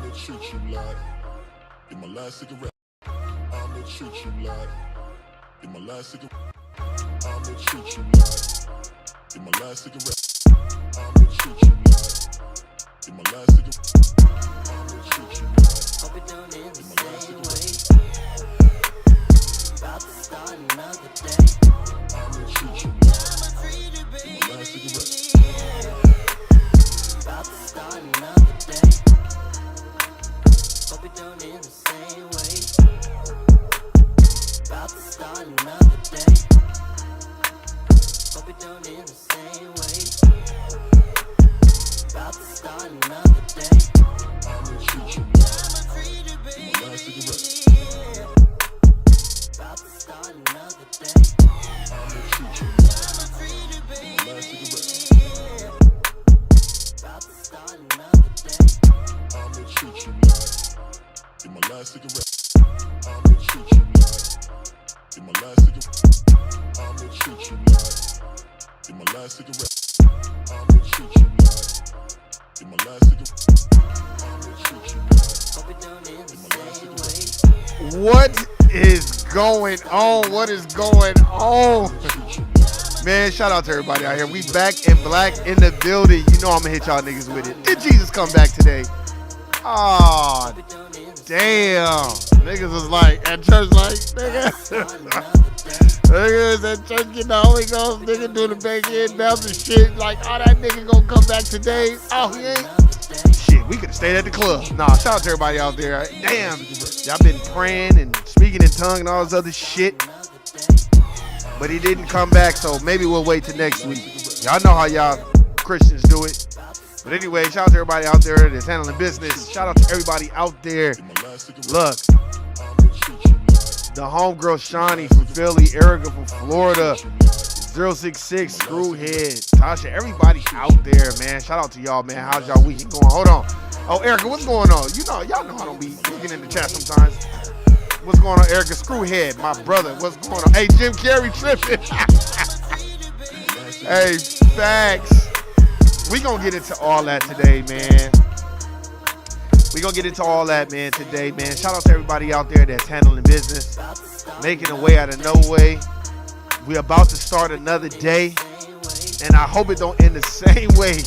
I'ma treat you like in my last cigarette. I'ma treat you like in my last cigarette. I'ma treat you like in my last cigarette. I'ma treat you like in my last cigarette. I'ma treat you like Hope it don't end the in my last same cigarette. way. About to start another day. I'ma treat you like in my last cigarette. About to start another day. Hope it don't end the same way. About to start another day. Hope it don't end the same way. About to start another day. I'ma treat you like in my last cigarette. About to start another day. I'ma treat you like in my last cigarette. About to start another day. I'ma treat you like in my last cigarette. I'ma treat you like in my last cigarette. I'ma treat you like in my last cigarette. I'ma treat you like in my last cigarette. I'ma treat you like Hope it don't end the in my last same cigarette. way. What is going on? What is going on? Man, shout out to everybody out here. We back in black in the building. You know I'm gonna hit y'all niggas with it. Did Jesus come back today? Oh, damn. Niggas was like, at church like, nigga. Niggas at church getting the Holy Ghost. Nigga doing the back end bouncing shit. Like, oh, that nigga gonna come back today. Oh, he ain't. Shit, we could have stayed at the club. Nah, shout out to everybody out there. Damn, y'all been praying and speaking in tongue and all this other shit. But he didn't come back, so maybe we'll wait till next week. Y'all know how y'all Christians do it. But anyway, shout out to everybody out there that's handling business. Shout out to everybody out there. Look, the homegirl Shawnee from Philly, Erica from Florida, 066, Screwhead, Tasha, everybody out there, man. Shout out to y'all, man. How's y'all weekend going? Hold on. Oh, Erica, what's going on? You know, y'all know I don't be looking in the chat sometimes. What's going on, Erica? Screwhead, my brother. What's going on? Hey, Jim Carrey tripping. Hey, facts. We gonna get into all that today, man. We gonna get into all that, man, today, man. Shout out to everybody out there that's handling business, making a way out of no way. We about to start another day, and I hope it don't end the same way.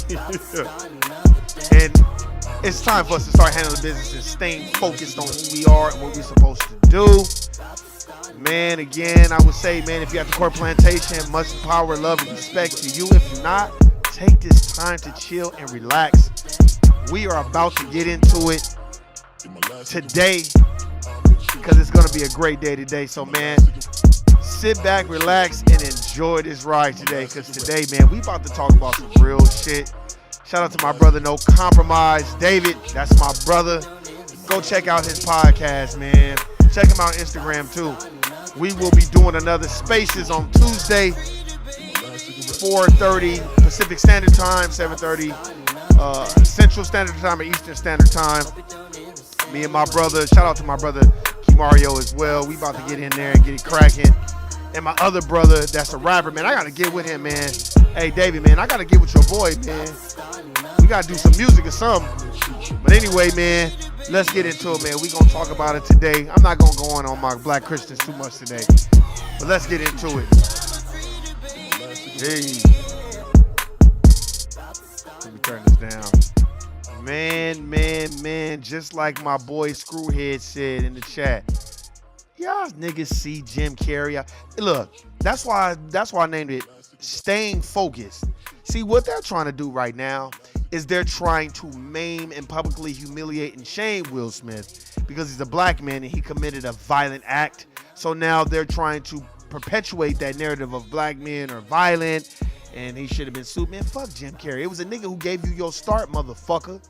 And it's time for us to start handling business and staying focused on who we are and what we're supposed to do. Man, again, I would say, man, if you're at the Court Plantation, much power, love, and respect to you. If you're not, take this time to chill and relax. We are about to get into it today because it's going to be a great day today. So, man, sit back, relax, and enjoy this ride today because today, man, we about to talk about some real shit. Shout out to my brother, No Compromise, David. That's my brother. Go check out his podcast, man. Check him out on Instagram, too. We will be doing another Spaces on Tuesday, 4:30 Pacific Standard Time, 7:30 Central Standard Time and Eastern Standard Time. Me and my brother, shout out to my brother, Mario as well. We about to get in there and get it cracking. And my other brother, that's a rapper, man. I got to get with him, man. Hey, David, man, I got to get with your boy, man. We got to do some music or something. But anyway, man, let's get into it, man. We going to talk about it today. I'm not going to go on my black Christians too much today. But let's get into it. Hey. Let me turn this down. Man, just like my boy Screwhead said in the chat. Y'all niggas see Jim Carrey. Look, that's why I named it Staying Focused. See, what they're trying to do right now is they're trying to maim and publicly humiliate and shame Will Smith because he's a black man and he committed a violent act. So now they're trying to perpetuate that narrative of black men are violent and he should have been sued. Man, fuck Jim Carrey. It was a nigga who gave you your start, motherfucker,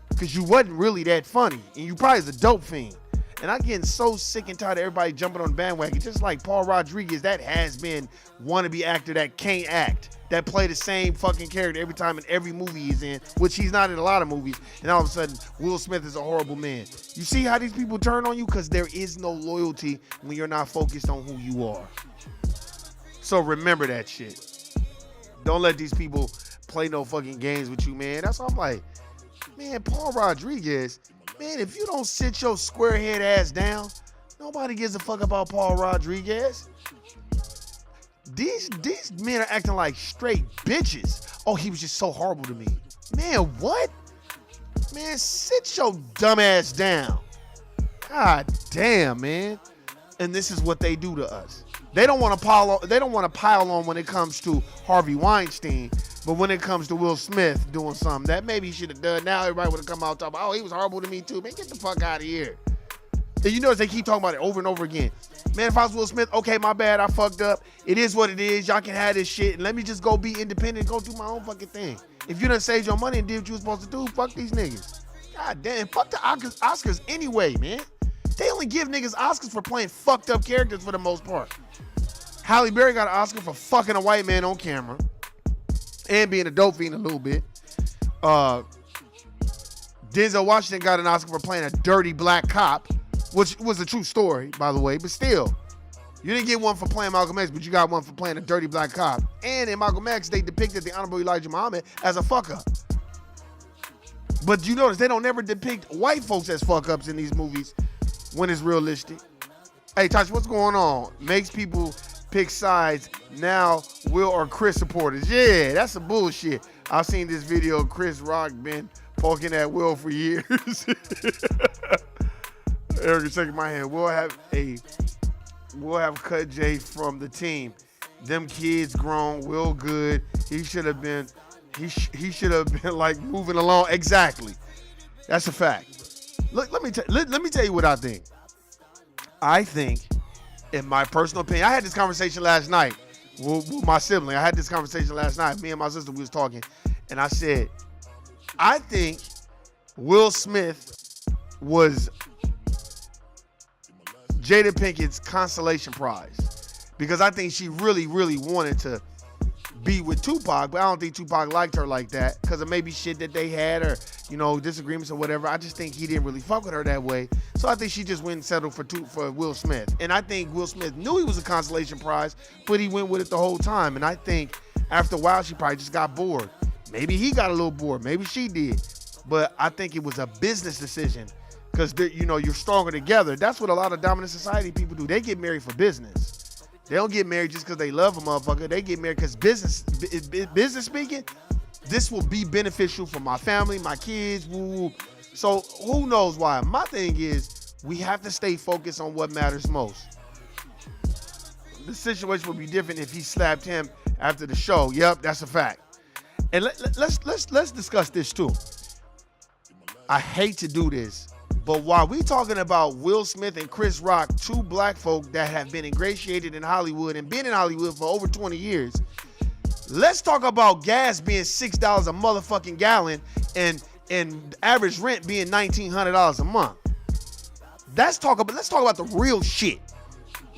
because you wasn't really that funny and you probably is a dope fiend. And I'm getting so sick and tired of everybody jumping on the bandwagon, just like Paul Rodriguez, that has been wannabe actor that can't act, that play the same fucking character every time in every movie he's in, which he's not in a lot of movies. And all of a sudden, Will Smith is a horrible man. You see how these people turn on you? Because there is no loyalty when you're not focused on who you are. So remember that shit. Don't let these people play no fucking games with you, man. That's why I'm like, man, Paul Rodriguez, Man, if you don't sit your squarehead ass down, nobody gives a fuck about Paul Rodriguez. These men are acting like straight bitches. Oh, he was just so horrible to me. Man, what? Man, sit your dumb ass down. God damn, man. And this is what they do to us. They don't want to pile on when it comes to Harvey Weinstein, but when it comes to Will Smith doing something that maybe he should have done, now everybody would have come out and talk about, oh, he was horrible to me too. Man, get the fuck out of here. And you notice they keep talking about it over and over again. Man, if I was Will Smith, okay, my bad, I fucked up. It is what it is. Y'all can have this shit, and let me just go be independent and go do my own fucking thing. If you done saved your money and did what you were supposed to do, fuck these niggas. God damn, fuck the Oscars anyway, man. They only give niggas Oscars for playing fucked up characters for the most part. Halle Berry got an Oscar for fucking a white man on camera and being a dope fiend a little bit. Denzel Washington got an Oscar for playing a dirty black cop, which was a true story, by the way, but still. You didn't get one for playing Malcolm X, but you got one for playing a dirty black cop. And in Malcolm X, they depicted the Honorable Elijah Muhammad as a fuck-up. But you notice they don't never depict white folks as fuck-ups in these movies when it's realistic. Hey, Tasha, what's going on? Makes people pick sides now, Will or Chris supporters. Yeah, that's some bullshit. I've seen this video of Chris Rock been poking at Will for years. Eric is shaking my hand. We'll have cut Jay from the team. Them kids grown. Will good. He should have been like moving along. Exactly. That's a fact. Look, let me tell you what I think. I think, in my personal opinion, I had this conversation last night with my sibling. I had this conversation last night. Me and my sister, we was talking, and I said, I think Will Smith was Jada Pinkett's consolation prize, because I think she really, really wanted to be with Tupac, but I don't think Tupac liked her like that because of maybe shit that they had or, disagreements or whatever. I just think he didn't really fuck with her that way. So I think she just went and settled for Will Smith. And I think Will Smith knew he was a consolation prize, but he went with it the whole time. And I think after a while, she probably just got bored. Maybe he got a little bored. Maybe she did. But I think it was a business decision because, you're stronger together. That's what a lot of dominant society people do. They get married for business. They don't get married just because they love a motherfucker. They get married because business speaking, this will be beneficial for my family, my kids, woo. So who knows why? My thing is we have to stay focused on what matters most. The situation would be different if he slapped him after the show. Yep, that's a fact. And let's discuss this too. I hate to do this, but while we talking about Will Smith and Chris Rock, two black folk that have been ingratiated in Hollywood and been in Hollywood for over 20 years, let's talk about gas being $6 a motherfucking gallon and average rent being $1,900 a month. Let's talk about the real shit.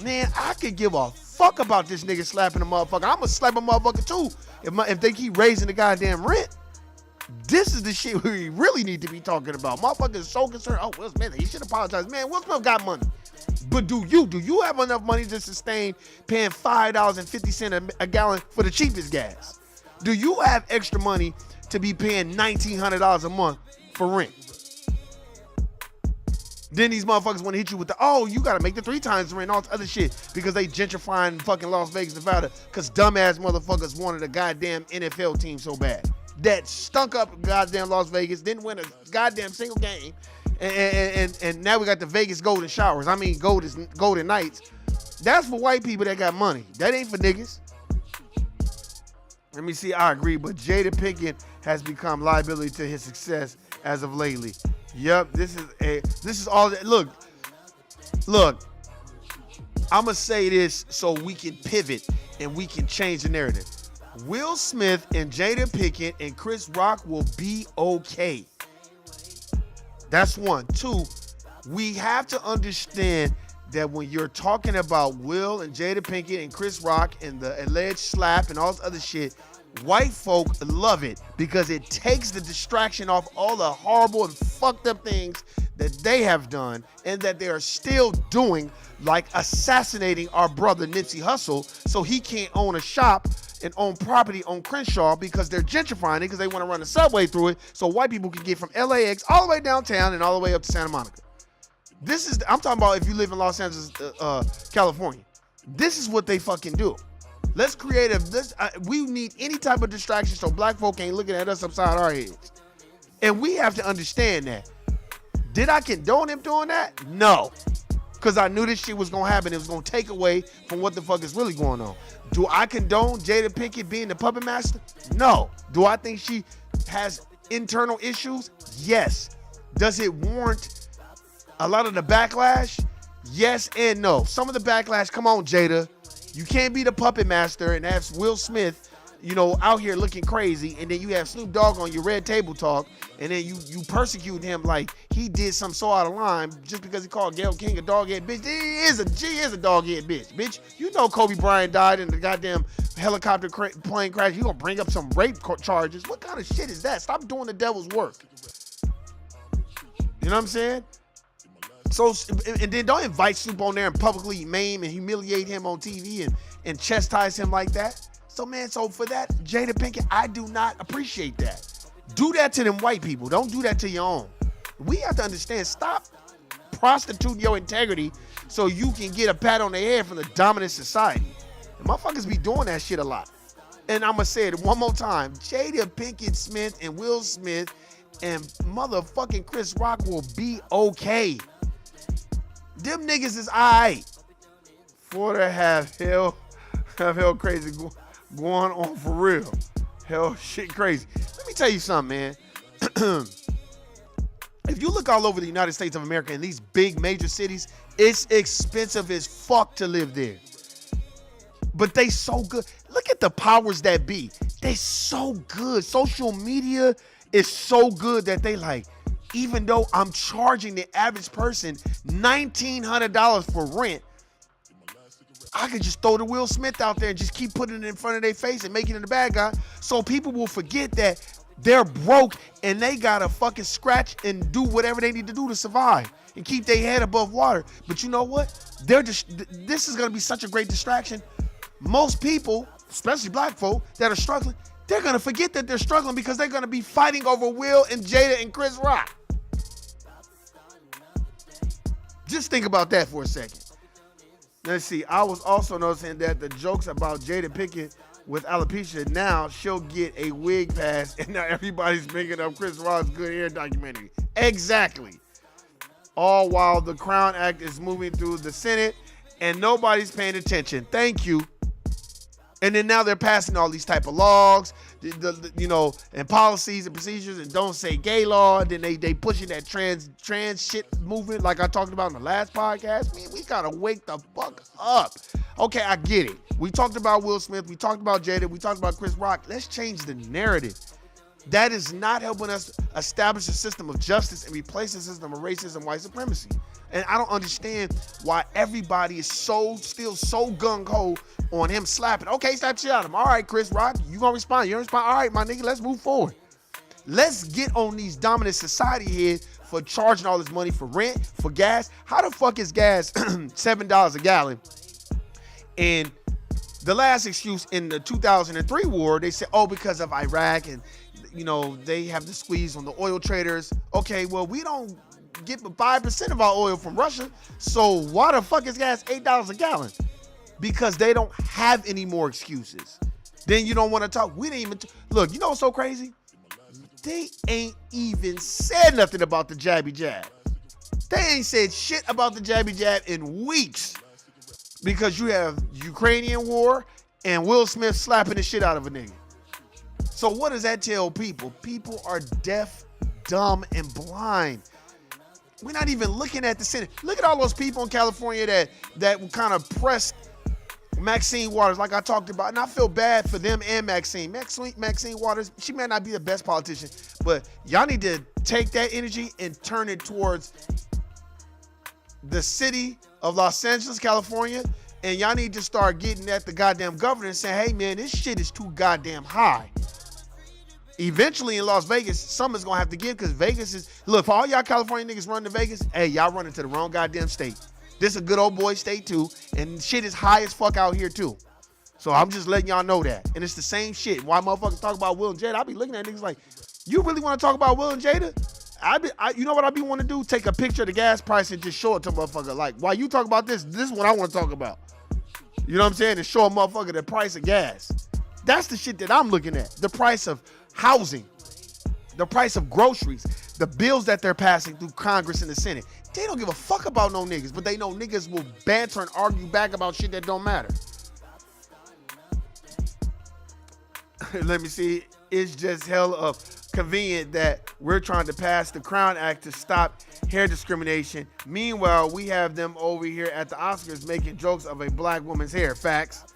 Man, I could give a fuck about this nigga slapping a motherfucker. I'm gonna slap a motherfucker too if they keep raising the goddamn rent. This is the shit we really need to be talking about. Motherfuckers are so concerned. Oh, Will Smith, he should apologize. Man, Will Smith got money. But do you have enough money to sustain paying $5.50 a gallon for the cheapest gas? Do you have extra money to be paying $1,900 a month for rent? Then these motherfuckers want to hit you with you got to make the 3 times the rent, all this other shit, because they gentrifying fucking Las Vegas, Nevada, because dumbass motherfuckers wanted a goddamn NFL team so bad. That stunk up goddamn Las Vegas, didn't win a goddamn single game, and now we got the Vegas Golden Showers. I mean, Golden Knights. That's for white people that got money. That ain't for niggas. Let me see. I agree, but Jada Pinkett has become liability to his success as of lately. Yep, this is all that. Look. I'm gonna say this so we can pivot and we can change the narrative. Will Smith and Jada Pinkett and Chris Rock will be okay. That's one. 2, we have to understand that when you're talking about Will and Jada Pinkett and Chris Rock and the alleged slap and all this other shit, white folk love it because it takes the distraction off all the horrible and fucked up things that they have done and that they are still doing, like assassinating our brother Nipsey Hussle so he can't own a shop and own property on Crenshaw because they're gentrifying it because they want to run the subway through it so white people can get from LAX all the way downtown and all the way up to Santa Monica. I'm talking about if you live in Los Angeles, California. This is what they fucking do. Let's create we need any type of distraction so black folk ain't looking at us upside our heads. And we have to understand that. Did I condone him doing that? No. Because I knew this shit was going to happen. It was going to take away from what the fuck is really going on. Do I condone Jada Pinkett being the puppet master? No. Do I think she has internal issues? Yes. Does it warrant a lot of the backlash? Yes and no. Some of the backlash, come on, Jada. You can't be the puppet master and have Will Smith, out here looking crazy, and then you have Snoop Dogg on your Red Table Talk, and then you persecute him like he did something so out of line just because he called Gayle King a dog-head bitch. She is a dog-head bitch. You know Kobe Bryant died in the goddamn helicopter plane crash. You gonna bring up some rape charges? What kind of shit is that? Stop doing the devil's work. You know what I'm saying? So, and then don't invite Snoop on there and publicly maim and humiliate him on TV and chastise him like that. So for that, Jada Pinkett, I do not appreciate that. Do that to them white people. Don't do that to your own. We have to understand, stop prostituting your integrity so you can get a pat on the head from the dominant society. And motherfuckers be doing that shit a lot. And I'm going to say it one more time. Jada Pinkett Smith and Will Smith and motherfucking Chris Rock will be okay. Them niggas is alright. For to have hell crazy going on for real. Hell shit crazy. Let me tell you something, man. If you look all over the United States of America in these big major cities, it's expensive as fuck to live there. But they so good. Look at the powers that be. They so good. Social media is so good that they like, even though I'm charging the average person $1,900 for rent, I could just throw the Will Smith out there and just keep putting it in front of their face and making it a bad guy. So people will forget that they're broke and they gotta fucking scratch and do whatever they need to do to survive and keep their head above water. But you know what? This is gonna be such a great distraction. Most people, especially black folk that are struggling, they're gonna forget that they're struggling because they're gonna be fighting over Will and Jada and Chris Rock. Just think about that for a second. Let's see. I was also noticing that the jokes about Jada Pinkett with alopecia, now she'll get a wig pass, and now everybody's bringing up Chris Rock's Good Hair documentary. Exactly. All while the Crown Act is moving through the Senate, and nobody's paying attention. Thank you. And then now they're passing all these type of laws, and policies and procedures, and don't say gay law. Then they pushing that trans shit movement, like I talked about in the last podcast. Man, we gotta wake the fuck up. Okay, I get it. We talked about Will Smith. We talked about Jada. We talked about Chris Rock. Let's change the narrative. That is not helping us establish a system of justice and replace a system of racism and white supremacy. And I don't understand why everybody is still so gung-ho on him slapping. Okay, slap shit out of him. All right, Chris Rock, you gonna respond? You don't respond? All right, my nigga, let's move forward. Let's get on these dominant society here for charging all this money for rent, for gas. How the fuck is gas $7 a gallon? And the last excuse in the 2003 war, they said, because of Iraq and, they have the squeeze on the oil traders. Okay, well, we don't get 5% of our oil from Russia. So why the fuck is gas $8 a gallon? Because they don't have any more excuses. Then you don't want to talk. We didn't even look. You know what's so crazy? They ain't even said nothing about the jabby jab. They ain't said shit about the jabby jab in weeks because you have Ukrainian war and Will Smith slapping the shit out of a nigga. So what does that tell people? People are deaf, dumb, and blind. We're not even looking at the Senate. Look at all those people in California that kind of pressed Maxine Waters, like I talked about, and I feel bad for them and Maxine. Maxine Waters, she may not be the best politician, but y'all need to take that energy and turn it towards the city of Los Angeles, California, and y'all need to start getting at the goddamn governor and saying, hey man, this shit is too goddamn high. Eventually in Las Vegas, something's gonna have to give because Vegas is, look, for all y'all California niggas running to Vegas, hey, y'all running to the wrong goddamn state. This is a good old boy state too, and shit is high as fuck out here too. So I'm just letting y'all know that. And it's the same shit. Why motherfuckers talk about Will and Jada? I be looking at niggas like, you really want to talk about Will and Jada? You know what I be want to do? Take a picture of the gas price and just show it to a motherfucker. Like, while you talk about this is what I want to talk about. You know what I'm saying? To show a motherfucker the price of gas. That's the shit that I'm looking at. The price of housing. The price of groceries. The bills that they're passing through Congress and the Senate. They don't give a fuck about no niggas, but they know niggas will banter and argue back about shit that don't matter. Let me see. It's just hella convenient that we're trying to pass the Crown Act to stop hair discrimination. Meanwhile, we have them over here at the Oscars making jokes of a black woman's hair. Facts.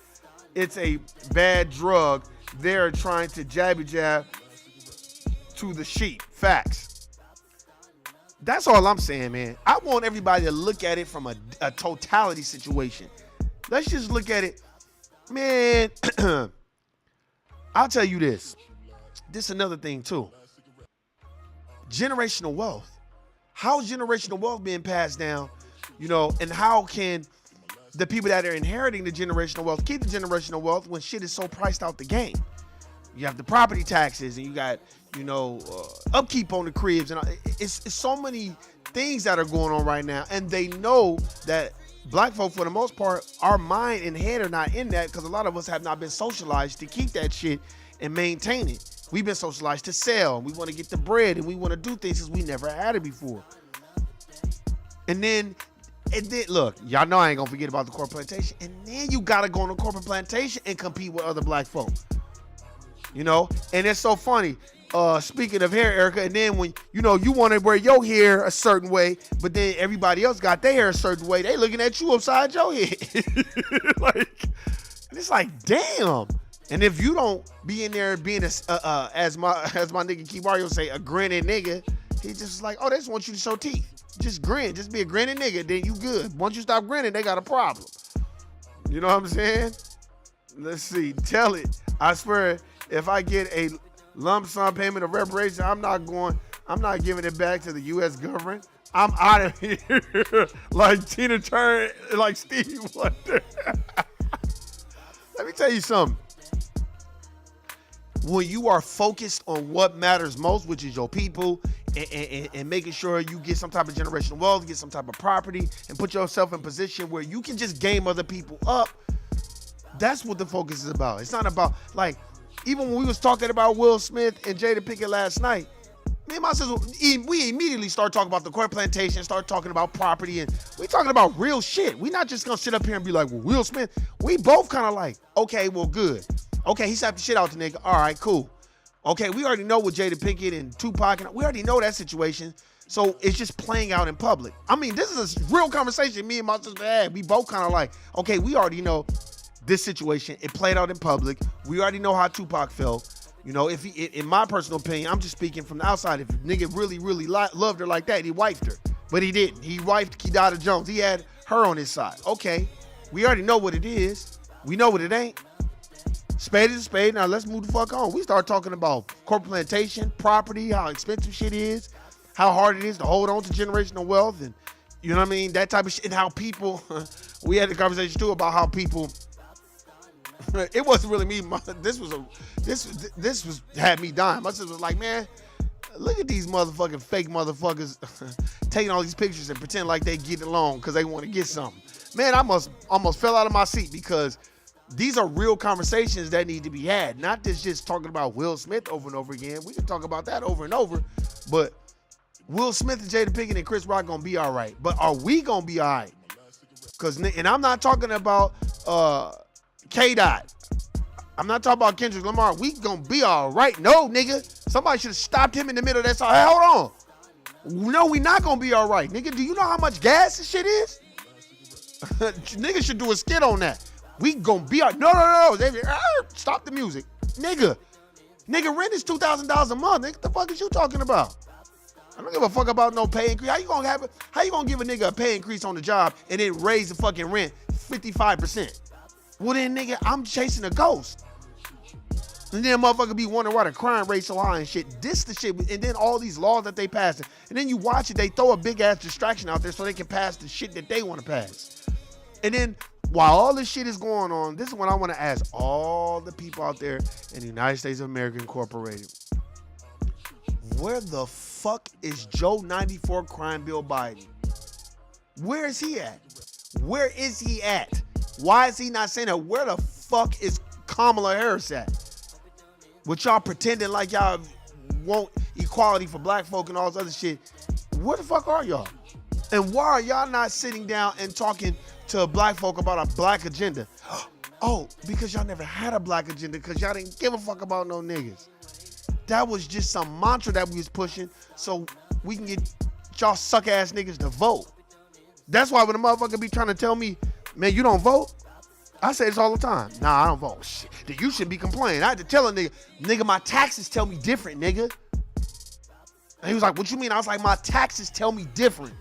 It's a bad drug. They're trying to jabby jab to the sheep. Facts. That's all I'm saying, man. I want everybody to look at it from a totality situation. Let's just look at it. Man, I'll tell you this. This is another thing, too. Generational wealth. How's generational wealth being passed down? You know, and how can the people that are inheriting the generational wealth keep the generational wealth when shit is so priced out the game? You have the property taxes and you got, upkeep on the cribs. And it's so many things that are going on right now. And they know that black folk, for the most part, our mind and head are not in that because a lot of us have not been socialized to keep that shit and maintain it. We've been socialized to sell. We want to get the bread and we want to do things because we never had it before. And then, look, y'all know I ain't going to forget about the corporate plantation. And then you got to go on the corporate plantation and compete with other black folk. You know? And it's so funny. Speaking of hair, Erica, and then when, you want to wear your hair a certain way, but then everybody else got their hair a certain way, they looking at you upside your head. It's like, damn. And if you don't be in there being as my nigga Kibario say, a grinning nigga, he just like, oh, they just want you to show teeth. Just grin. Just be a grinning nigga, then you good. Once you stop grinning, they got a problem. You know what I'm saying? Let's see. Tell it. I swear, if I get a lump sum payment of reparation, I'm not giving it back to the U.S. government. I'm out of here. Like Tina Turner, like Stevie Wonder. Let me tell you something. When you are focused on what matters most, which is your people, and making sure you get some type of generational wealth, get some type of property, and put yourself in position where you can just game other people up, that's what the focus is about. It's not about, like, even when we was talking about Will Smith and Jada Pinkett last night, me and my sister, we immediately start talking about the court plantation, start talking about property, and we talking about real shit. We not just gonna sit up here and be like, well, Will Smith, we both kind of like, okay, well, good. Okay, he slapped the shit out the nigga. All right, cool. Okay, we already know what Jada Pinkett and Tupac, and we already know that situation. So it's just playing out in public. I mean, this is a real conversation me and my sister had. We both kind of like, okay, we already know this situation. It played out in public. We already know how Tupac felt. If he, in my personal opinion, I'm just speaking from the outside. If a nigga really, really loved her like that, he wifed her. But he didn't. He wifed Kidada Jones. He had her on his side. Okay, we already know what it is. We know what it ain't. Spade is a spade. Now let's move the fuck on. We start talking about corporate plantation, property, how expensive shit is, how hard it is to hold on to generational wealth, and you know what I mean, that type of shit. And how people, we had a conversation too about how people. It wasn't really me. This was had me dying. My sister was like, man, look at these motherfucking fake motherfuckers taking all these pictures and pretend like they get along because they want to get something. Man, I almost fell out of my seat because these are real conversations that need to be had. Not just talking about Will Smith over and over again. We can talk about that over and over. But Will Smith and Jada Pinkett and Chris Rock gonna be all right. But are we gonna be all right? And I'm not talking about K-Dot. I'm not talking about Kendrick Lamar. We gonna be all right. No, nigga. Somebody should have stopped him in the middle of that song. Hey, hold on. No, we not gonna be all right. Nigga, do you know how much gas this shit is? Nigga should do a skit on that. We gonna be all right. No. Stop the music. Nigga, rent is $2,000 a month. Nigga, what the fuck is you talking about? I don't give a fuck about no pay increase. How you gonna give a nigga a pay increase on the job and then raise the fucking rent 55%? Well then, nigga, I'm chasing a ghost. And then motherfucker be wondering why the crime rate so high and shit. This the shit, and then all these laws that they pass. And then you watch it, they throw a big ass distraction out there so they can pass the shit that they want to pass. And then while all this shit is going on, this is what I want to ask all the people out there in the United States of America Incorporated. Where the fuck is Joe 94 Crime Bill Biden? Where is he at? Where is he at? Why is he not saying that? Where the fuck is Kamala Harris at? With y'all pretending like y'all want equality for black folk and all this other shit. Where the fuck are y'all? And why are y'all not sitting down and talking to black folk about a black agenda? Oh, because y'all never had a black agenda because y'all didn't give a fuck about no niggas. That was just some mantra that we was pushing so we can get y'all suck ass niggas to vote. That's why when a motherfucker be trying to tell me, man, you don't vote? I say this all the time. Nah, I don't vote. Shit, then you shouldn't be complaining. I had to tell a nigga, my taxes tell me different, nigga. And he was like, what you mean? I was like, my taxes tell me different.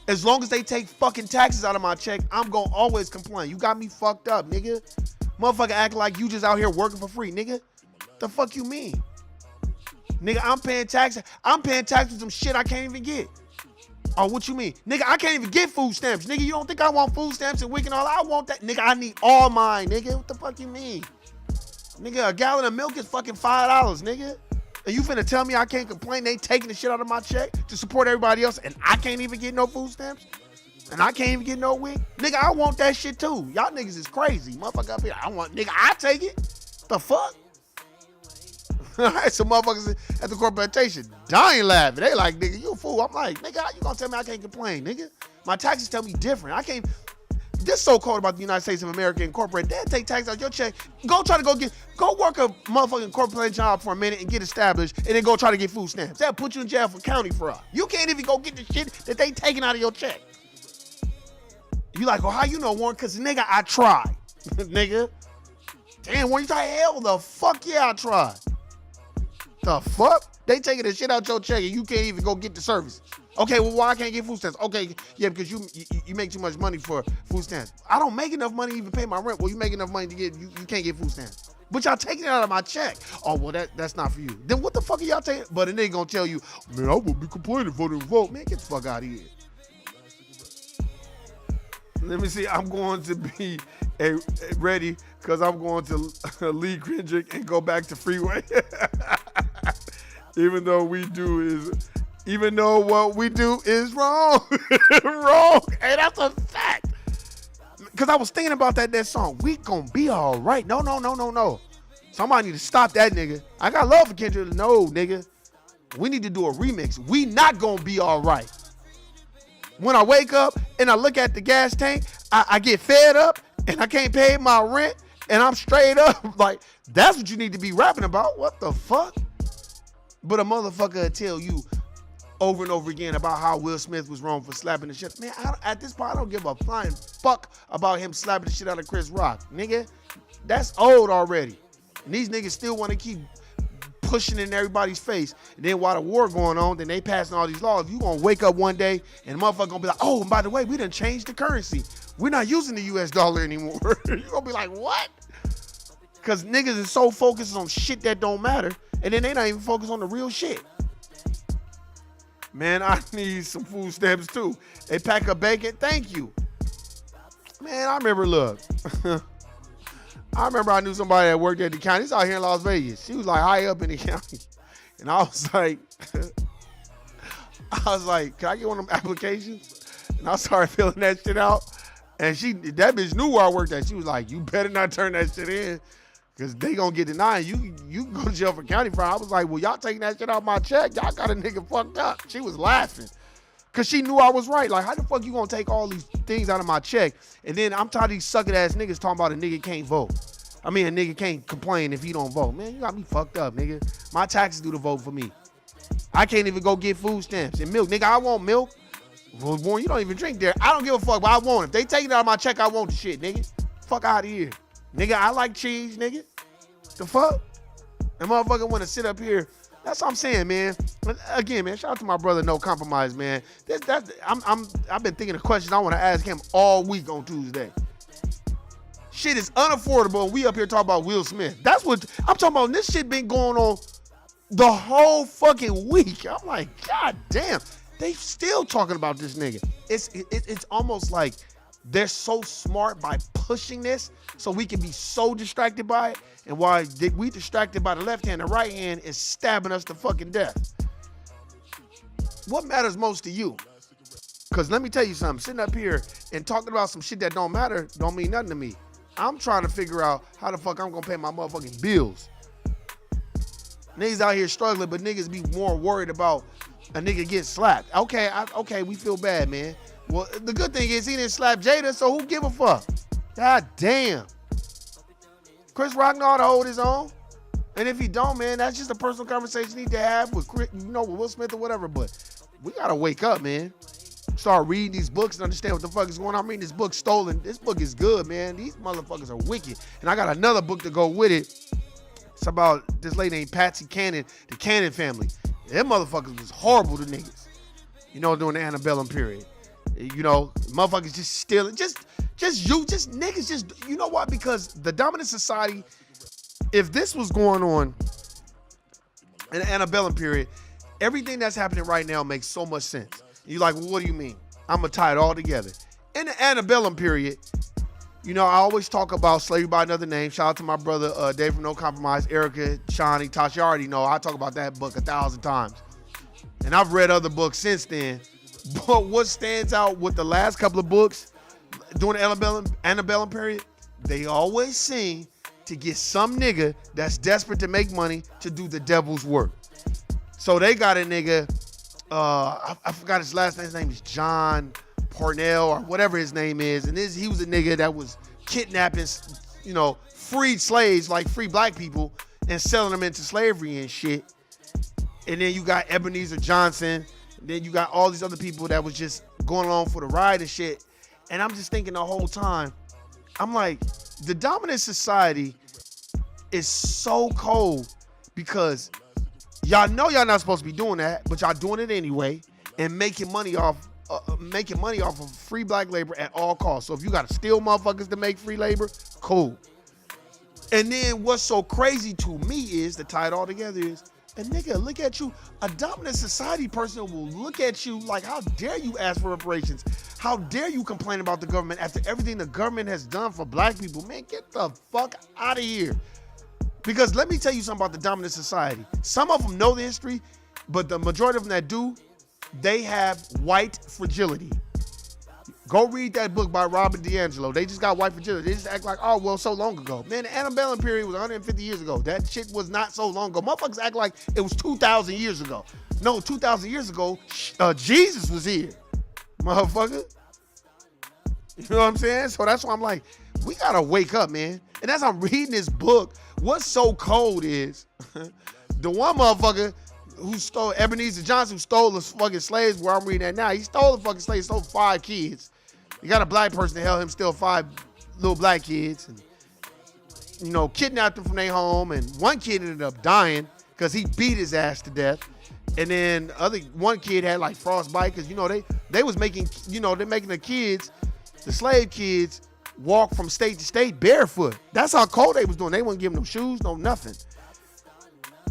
As long as they take fucking taxes out of my check, I'm gonna always complain. You got me fucked up, nigga. Motherfucker acting like you just out here working for free, nigga. The fuck you mean? Nigga, I'm paying taxes. I'm paying taxes for some shit I can't even get. Oh, what you mean? Nigga, I can't even get food stamps. Nigga, you don't think I want food stamps and WIC and all? I want that. Nigga, I need all mine, nigga. What the fuck you mean? Nigga, a gallon of milk is fucking $5, nigga. And you finna tell me I can't complain they taking the shit out of my check to support everybody else and I can't even get no food stamps? And I can't even get no WIC? Nigga, I want that shit too. Y'all niggas is crazy. Motherfucker up here, I take it. The fuck? Some motherfuckers at the corporation dying laughing. They like, nigga, you a fool. I'm like, nigga, how you gonna tell me I can't complain, nigga? My taxes tell me different. I can't. This so-called about the United States of America Incorporated, they'll take taxes out your check. Go work a motherfucking corporate job for a minute and get established, and then go try to get food stamps. They'll put you in jail for county fraud. You can't even go get the shit that they taking out of your check. You like, well, how you know, Warren? Because, nigga, I tried. Nigga. Damn, Warren, you try? Hell the fuck yeah, I tried. The fuck? They taking the shit out your check and you can't even go get the services. Okay, well, why I can't get food stamps? Okay, yeah, because you make too much money for food stamps. I don't make enough money to even pay my rent. Well, you make enough money to get, you can't get food stamps. But y'all taking it out of my check. Oh, well, that's not for you. Then what the fuck are y'all taking? But then they gonna tell you, man, I won't be complaining for the vote. Man, get the fuck out of here. Let me see, I'm going to be ready because I'm going to Lee Kendrick and go back to Freeway. Even though what we do is wrong. Wrong. Hey, that's a fact. Because I was thinking about that song. We gonna be all right. No. Somebody need to stop that nigga. I got love for Kendrick. No, nigga. We need to do a remix. We not gonna be all right. When I wake up and I look at the gas tank, I get fed up and I can't pay my rent and I'm straight up. Like, that's what you need to be rapping about. What the fuck? But a motherfucker will tell you over and over again about how Will Smith was wrong for slapping the shit. Man, at this point, I don't give a flying fuck about him slapping the shit out of Chris Rock. Nigga, that's old already. And these niggas still want to keep pushing in everybody's face. And then while the war going on, then they passing all these laws. You gonna wake up one day and the motherfucker gonna be like, oh, and by the way, we done changed the currency. We're not using the US dollar anymore. You gonna be like, what? Because niggas is so focused on shit that don't matter. And then they not even focused on the real shit. Man, I need some food stamps too. A pack of bacon, thank you. Man, I remember, look. I knew somebody that worked at the county. It's out here in Las Vegas. She was like high up in the county. And I was like, can I get one of them applications? And I started filling that shit out. And that bitch knew where I worked at. She was like, you better not turn that shit in. Because they gonna get denied. You can go to jail for county fraud. I was like, well, y'all taking that shit out my check? Y'all got a nigga fucked up. She was laughing. Because she knew I was right. Like, how the fuck you gonna take all these things out of my check? And then I'm tired of these sucking ass niggas talking about a nigga can't vote. I mean, a nigga can't complain if he don't vote. Man, you got me fucked up, nigga. My taxes do the vote for me. I can't even go get food stamps and milk. Nigga, I want milk. Well, Warren, you don't even drink there. I don't give a fuck, but I want it. If they take it out of my check, I want the shit, nigga. Fuck out of here. Nigga, I like cheese, nigga. The fuck? And motherfucker want to sit up here. That's what I'm saying, man. But again, man, shout out to my brother, No Compromise, man. I've been thinking of questions I want to ask him all week on Tuesday. Shit is unaffordable, and we up here talking about Will Smith. That's what I'm talking about. This shit been going on the whole fucking week. I'm like, God damn. They still talking about this nigga. It's almost like they're so smart by pushing this so we can be so distracted by it. And while we distracted by the left hand, the right hand is stabbing us to fucking death. What matters most to you? Because let me tell you something. Sitting up here and talking about some shit that don't matter don't mean nothing to me. I'm trying to figure out how the fuck I'm going to pay my motherfucking bills. Niggas out here struggling, but niggas be more worried about a nigga getting slapped. Okay, we feel bad, man. Well, the good thing is he didn't slap Jada, so who give a fuck? God damn. Chris Rock know how to hold his own. And if he don't, man, that's just a personal conversation he need to have with with Will Smith or whatever. But we gotta wake up, man. Start reading these books and understand what the fuck is going on. I'm reading this book, Stolen. This book is good, man. These motherfuckers are wicked. And I got another book to go with it. It's about this lady named Patsy Cannon, the Cannon family. Them motherfuckers was horrible to niggas. During the antebellum period. Motherfuckers just stealing. Just niggas just, you know what? Because the dominant society, if this was going on in the antebellum period, everything that's happening right now makes so much sense. You like, well, what do you mean? I'm going to tie it all together. In the antebellum period, I always talk about Slavery by Another Name. Shout out to my brother, Dave from No Compromise, Erica, Shawnee, Tasha. You already know. I talk about that book 1,000 times. And I've read other books since then. But what stands out with the last couple of books during the antebellum period, they always seem to get some nigga that's desperate to make money to do the devil's work. So they got a nigga, I forgot his last name. His name is John Parnell or whatever his name is. And he was a nigga that was kidnapping, freed slaves, like free black people, and selling them into slavery and shit. And then you got Ebenezer Johnson. Then you got all these other people that was just going along for the ride and shit. And I'm just thinking the whole time, I'm like, the dominant society is so cold because y'all know y'all not supposed to be doing that, but y'all doing it anyway and making money off of free black labor at all costs. So if you got to steal motherfuckers to make free labor, cool. And then what's so crazy to me is, to tie it all together is, and nigga, look at you. A dominant society person will look at you like, how dare you ask for reparations? How dare you complain about the government after everything the government has done for black people? Man, get the fuck out of here. Because let me tell you something about the dominant society. Some of them know the history, but the majority of them that do, they have white fragility. Go read that book by Robert DiAngelo. They just got white fragility. They just act like, oh, well, so long ago. Man, the antebellum period was 150 years ago. That shit was not so long ago. Motherfuckers act like it was 2,000 years ago. No, 2,000 years ago, Jesus was here, motherfucker. You know what I'm saying? So that's why I'm like, we gotta wake up, man. And as I'm reading this book, what's so cold is the one motherfucker who stole, Ebenezer Johnson, who stole the fucking slaves, where I'm reading that now. He stole the fucking slaves, stole 5 kids. You got a black person that helped him steal 5 little black kids and, kidnapped them from their home. And one kid ended up dying because he beat his ass to death. And then one kid had like frostbite because, they was making, they're making the slave kids walk from state to state barefoot. That's how cold they was doing. They wasn't giving them shoes, no nothing.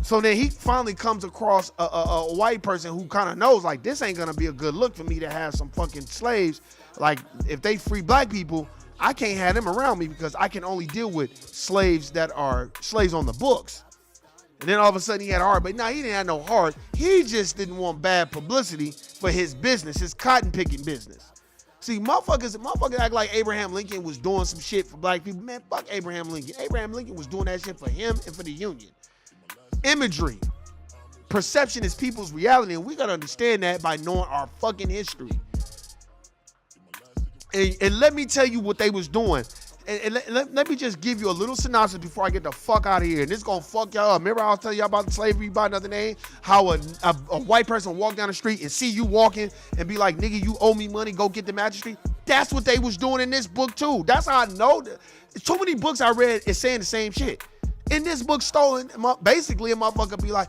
So then he finally comes across a white person who kind of knows, like, this ain't gonna be a good look for me to have some fucking slaves. Like, if they free black people, I can't have them around me because I can only deal with slaves that are slaves on the books. And then all of a sudden he had a heart, but he didn't have no heart. He just didn't want bad publicity for his business, his cotton picking business. See, motherfuckers act like Abraham Lincoln was doing some shit for black people. Man, fuck Abraham Lincoln. Abraham Lincoln was doing that shit for him and for the Union. Imagery. Perception is people's reality, and we gotta understand that by knowing our fucking history. And let me tell you what they was doing. And let me just give you a little synopsis before I get the fuck out of here. And this gonna fuck y'all up. Remember I was telling y'all about the Slavery by Another Name? How a white person walk down the street and see you walking and be like, nigga, you owe me money, go get the magistrate. That's what they was doing in this book too. That's how I know. Too many books I read is saying the same shit. In this book, Stolen, basically a motherfucker be like,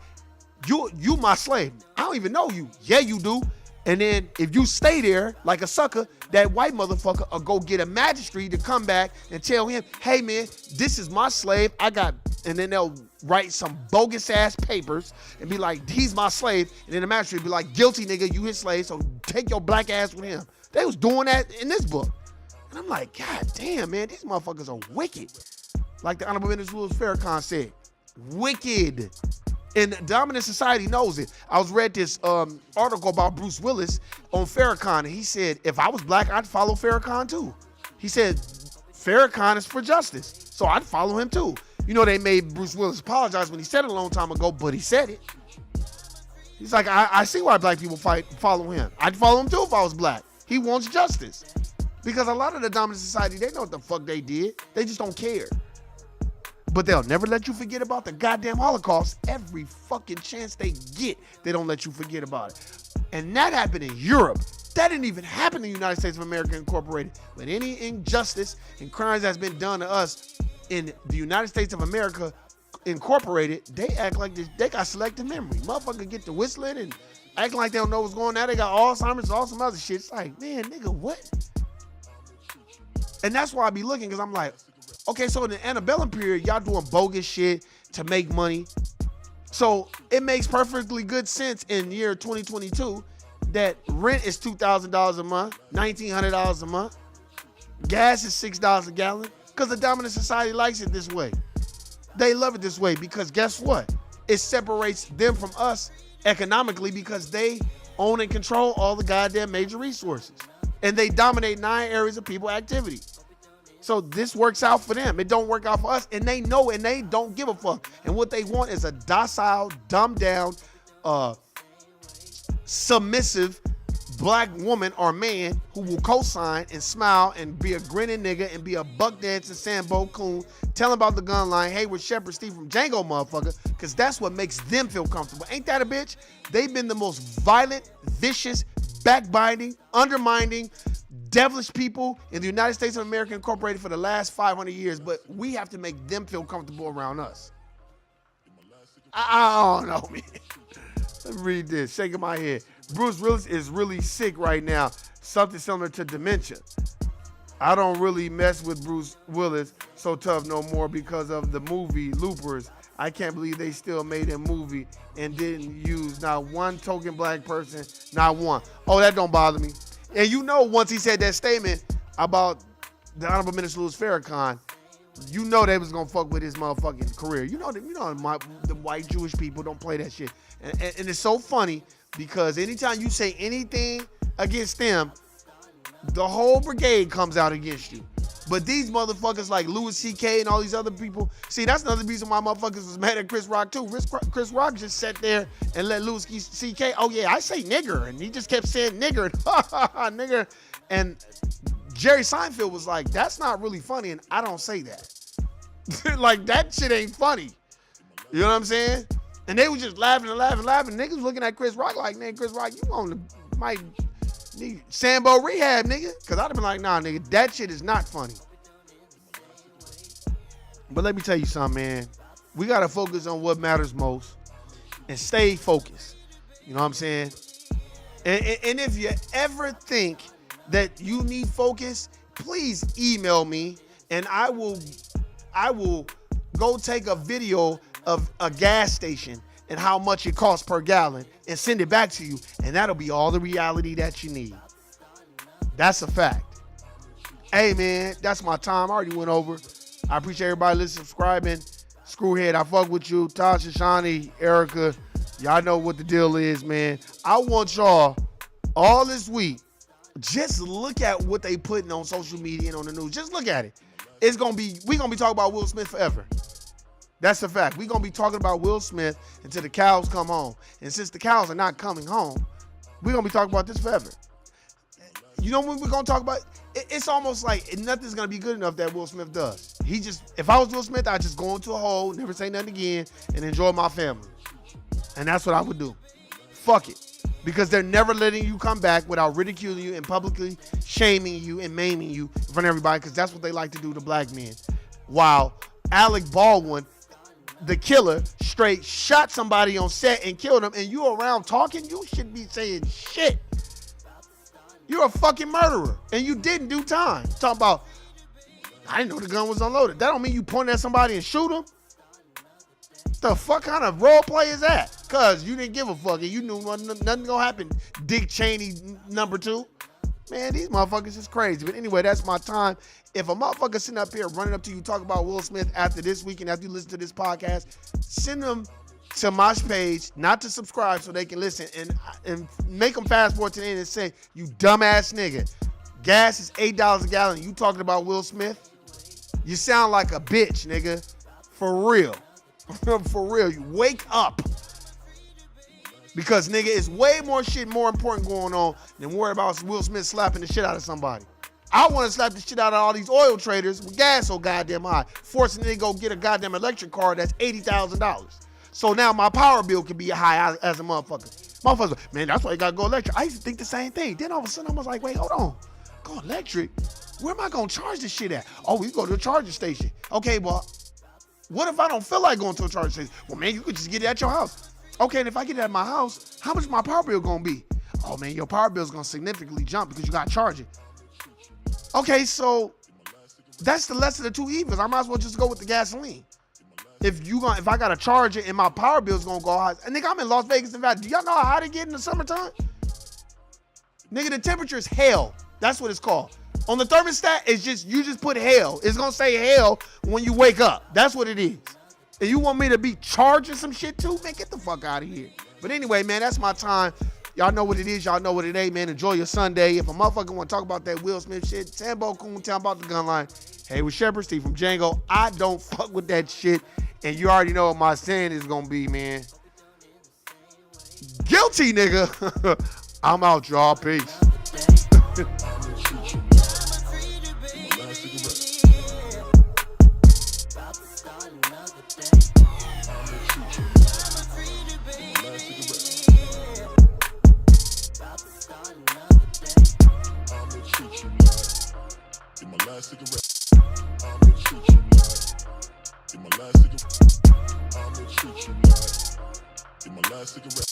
you my slave. I don't even know you. Yeah, you do. And then if you stay there like a sucker, that white motherfucker will go get a magistrate to come back and tell him, hey man, this is my slave. And then they'll write some bogus ass papers and be like, he's my slave. And then the magistrate be like, guilty nigga, you his slave, so take your black ass with him. They was doing that in this book. And I'm like, God damn, man, these motherfuckers are wicked. Like the Honorable Minister Louis Farrakhan said, wicked. And dominant society knows it. I was read this article about Bruce Willis on Farrakhan, and he said, if I was black, I'd follow Farrakhan too. He said, Farrakhan is for justice, so I'd follow him too. You know, they made Bruce Willis apologize when he said it a long time ago, but he said it. He's like, I see why black people follow him. I'd follow him too if I was black. He wants justice. Because a lot of the dominant society, they know what the fuck they did. They just don't care. But they'll never let you forget about the goddamn Holocaust. Every fucking chance they get, they don't let you forget about it. And that happened in Europe. That didn't even happen in the United States of America Incorporated. But any injustice and crimes that's been done to us in the United States of America Incorporated, they act like they got selective memory. Motherfucker get to whistling and acting like they don't know what's going on. Now they got Alzheimer's, all some other shit. It's like, man, nigga, what? And that's why I be looking, because I'm like, okay, so in the antebellum period, y'all doing bogus shit to make money. So it makes perfectly good sense in year 2022 that rent is $2,000 a month, $1,900 a month. Gas is $6 a gallon, because the dominant society likes it this way. They love it this way because guess what? It separates them from us economically because they own and control all the goddamn major resources. And they dominate 9 areas of people activity. So this works out for them. It don't work out for us. And they know and they don't give a fuck. And what they want is a docile, dumbed down, submissive black woman or man who will co-sign and smile and be a grinning nigga and be a buck dancing Sambo coon, telling about the gun line, Hayward Shepherd Steve from Django motherfucker, because that's what makes them feel comfortable. Ain't that a bitch? They've been the most violent, vicious, backbiting, undermining, devilish people in the United States of America Incorporated for the last 500 years, but we have to make them feel comfortable around us. I don't know, man. Let me read this, shaking my head. Bruce Willis is really sick right now, something similar to dementia. I don't really mess with Bruce Willis so tough no more because of the movie Loopers. I can't believe they still made a movie and didn't use not one token black person, not one. Oh, that don't bother me. And you know, once he said that statement about the Honorable Minister Louis Farrakhan, you know they was gonna fuck with his motherfucking career. You know the white Jewish people don't play that shit. And it's so funny because anytime you say anything against them, the whole brigade comes out against you. But these motherfuckers like Louis C.K. and all these other people, see, that's another reason why motherfuckers was mad at Chris Rock too. Chris Rock just sat there and let Louis C.K., oh yeah, I say nigger. And he just kept saying nigger and nigger. And Jerry Seinfeld was like, that's not really funny and I don't say that. Like, that shit ain't funny. You know what I'm saying? And they was just laughing and laughing and laughing. Niggas looking at Chris Rock like, man, Chris Rock, you on the might need Sambo rehab, nigga. Cause I'd have been like, nah, nigga, that shit is not funny. But let me tell you something, man. We gotta focus on what matters most and stay focused. You know what I'm saying? And if you ever think that you need focus, please email me and I will go take a video of a gas station and how much it costs per gallon and send it back to you, and that'll be all the reality that you need. That's a fact. Hey, man, that's my time. I already went over. I appreciate everybody listening, subscribing. Screwhead, I fuck with you. Tasha, Shani, Erica, y'all know what the deal is, man. I want y'all all this week, just look at what they putting on social media and on the news. Just look at it. We're gonna be talking about Will Smith forever. That's a fact. We're going to be talking about Will Smith until the cows come home. And since the cows are not coming home, we're going to be talking about this forever. You know what we're going to talk about? It's almost like nothing's going to be good enough that Will Smith does. If I was Will Smith, I'd just go into a hole, never say nothing again, and enjoy my family. And that's what I would do. Fuck it. Because they're never letting you come back without ridiculing you and publicly shaming you and maiming you in front of everybody, because that's what they like to do to black men. While Alec Baldwin, the killer, straight shot somebody on set and killed him, and you around talking, you should be saying shit. You're a fucking murderer, and you didn't do time. Talking about, I didn't know the gun was unloaded. That don't mean you point at somebody and shoot them. The fuck kind of role play is that? Cause you didn't give a fuck and you knew nothing gonna happen. Dick Cheney number 2. Man, these motherfuckers is crazy. But anyway, that's my time. If a motherfucker sitting up here running up to you talking about Will Smith after this weekend, after you listen to this podcast, send them to my page, not to subscribe so they can listen, and make them fast forward to the end and say, you dumbass nigga, gas is $8 a gallon. You talking about Will Smith? You sound like a bitch, nigga. For real. For real. You wake up. Because, nigga, it's way more shit more important going on than worry about Will Smith slapping the shit out of somebody. I want to slap the shit out of all these oil traders with gas so goddamn high, forcing them to go get a goddamn electric car that's $80,000. So now my power bill can be high as a motherfucker. Motherfuckers, man, that's why you got to go electric. I used to think the same thing. Then all of a sudden I was like, wait, hold on. Go electric? Where am I going to charge this shit at? Oh, we go to a charging station. Okay, well, what if I don't feel like going to a charging station? Well, man, you could just get it at your house. Okay, and if I get it at my house, how much my power bill going to be? Oh, man, your power bill is going to significantly jump because you got to charge it. Okay, so that's the lesser of the two evils. I might as well just go with the gasoline. If I got to charge it and my power bill is going to go high. And nigga, I'm in Las Vegas, Nevada. Do y'all know how hot it get in the summertime? Nigga, the temperature is hell. That's what it's called. On the thermostat, it's just, you just put hell. It's going to say hell when you wake up. That's what it is. And you want me to be charging some shit too? Man, get the fuck out of here. But anyway, man, that's my time. Y'all know what it is. Y'all know what it ain't, man. Enjoy your Sunday. If a motherfucker want to talk about that Will Smith shit, Tambo Coon, tell him about the gun line. Hey, with Shepard, Steve from Django. I don't fuck with that shit. And you already know what my saying is going to be, man. Guilty, nigga. I'm out, y'all. Peace. Last cigarette. I'ma treat you like in my last cigarette. I'ma treat you like in my last cigarette.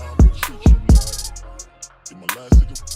I'ma treat you like in my last cigarette.